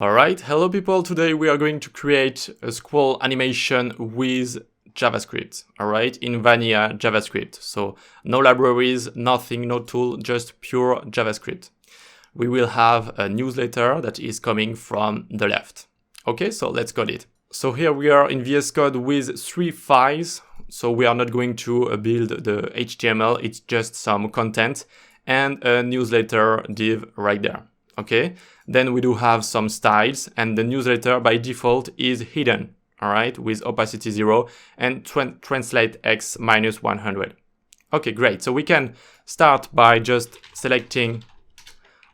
Alright, hello people, today we are going to create a scroll animation with JavaScript, alright, in vanilla JavaScript. So no libraries, nothing, no tool, just pure JavaScript. We will have a newsletter that is coming from the left. Okay, so let's code it. So here we are in VS Code with 3 files. So we are not going to build the HTML, it's just some content and a newsletter div right there. Okay, then we do have some styles, and the newsletter by default is hidden, all right, with opacity 0 and translate x minus 100. Okay, great. So we can start by just selecting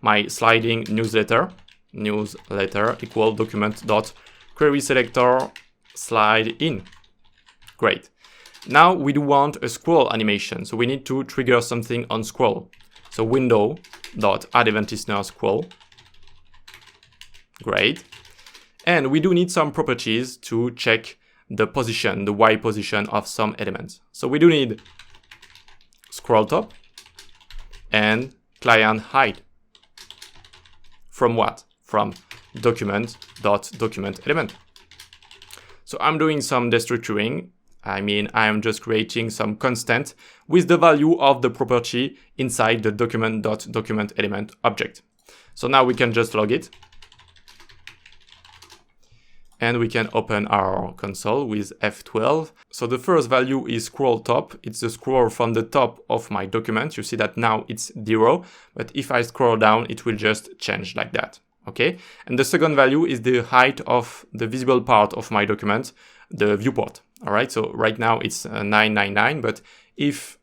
my sliding newsletter equal document dot query selector slide in. Great. Now we do want a scroll animation, so we need to trigger something on scroll. So window dot add event listener scroll. Great. And we do need some properties to check the position, the Y position of some elements. So we do need scroll top and client height. From what? From document dot document element. So I'm doing some destructuring. I mean, I am just creating some constant with the value of the property inside the document.document element object. So now we can just log it. And we can open our console with F12. So the first value is scroll top. It's the scroll from the top of my document. You see that now it's 0, but if I scroll down, it will just change like that. Okay. And the second value is the height of the visible part of my document, the viewport. All right. So right now it's 999, but if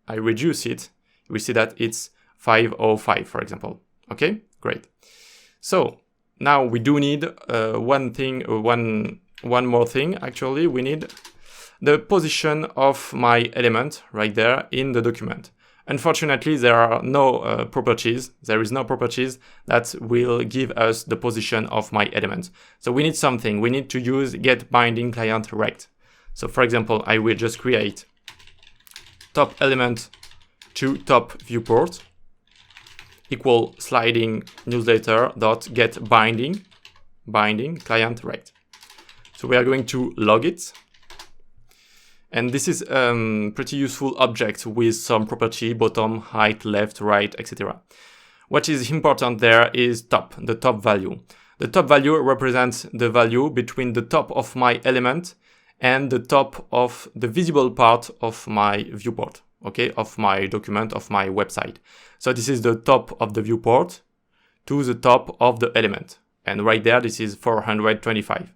I reduce it, we see that it's 505, for example. Okay, great. So now we do need one more thing. Actually, we need the position of my element right there in the document. Unfortunately, there are no properties. There is no properties that will give us the position of my element. So we need something. We need to use get binding client rect. So for example, I will just create top element to top viewport equal sliding newsletter dot get binding client rect. So we are going to log it. And this is pretty useful object with some property, bottom, height, left, right, etc. What is important there is top, the top value. The top value represents the value between the top of my element and the top of the visible part of my viewport, okay, of my document, of my website. So this is the top of the viewport to the top of the element. And right there, this is 425.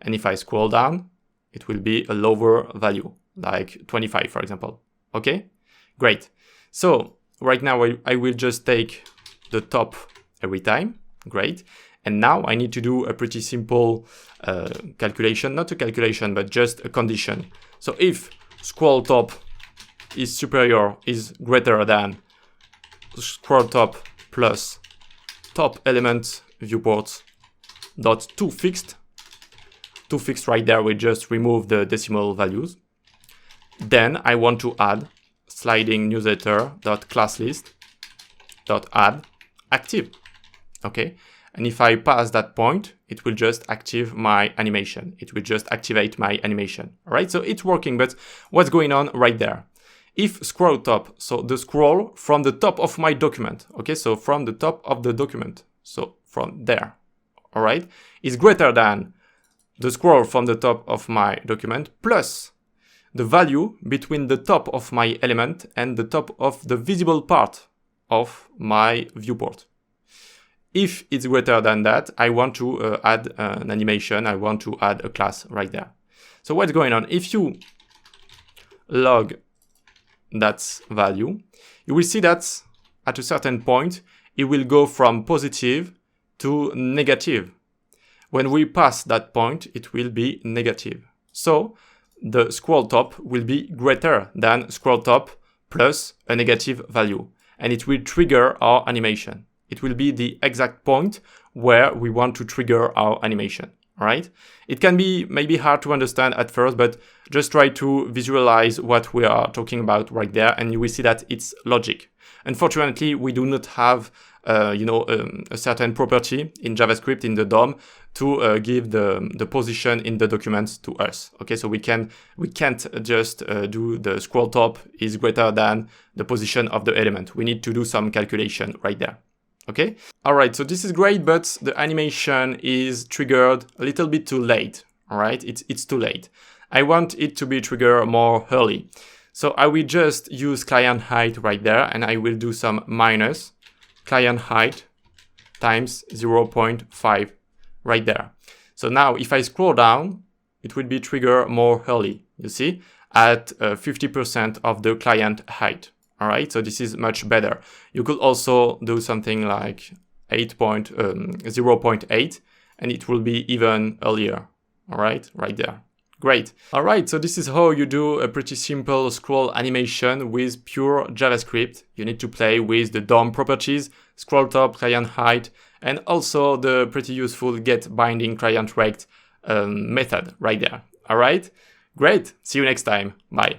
And if I scroll down, it will be a lower value, like 25, for example. Okay, great. So right now I will just take the top every time. Great. And now I need to do a pretty simple calculation, not a calculation, but just a condition. So if scroll top is greater than scroll top plus top element viewport dot toFixed right there, we just remove the decimal values. Then I want to add sliding newsletter dot class list dot add active. Okay. And if I pass that point, it will just activate my animation. It will just activate my animation. All right. So it's working, but what's going on right there? If scroll top, so the scroll from the top of my document, okay, so from the top of the document, so from there, all right, is greater than the scroll from the top of my document plus the value between the top of my element and the top of the visible part of my viewport. If it's greater than that, I want to add an animation. I want to add a class right there. So what's going on? If you log that value, you will see that at a certain point, it will go from positive to negative. When we pass that point, it will be negative. So the scroll top will be greater than scroll top plus a negative value, and it will trigger our animation. It will be the exact point where we want to trigger our animation. All right. It can be maybe hard to understand at first, but just try to visualize what we are talking about right there, and you will see that it's logic. Unfortunately, we do not have a certain property in JavaScript in the DOM to give the position in the document to us. Okay, so we can't just do the scroll top is greater than the position of the element. We need to do some calculation right there. Okay, all right, so this is great, but the animation is triggered a little bit too late. All right, it's too late. I want it to be triggered more early. So I will just use client height right there, and I will do some minus client height times 0.5 right there. So now if I scroll down, it will be triggered more early, you see, at 50% of the client height. All right, so this is much better. You could also do something like 0.8, and it will be even earlier. All right there. Great. All right, so this is how you do a pretty simple scroll animation with pure JavaScript. You need to play with the DOM properties, scroll top, client height, and also the pretty useful get binding client rect method right there. All right, great. See you next time. Bye.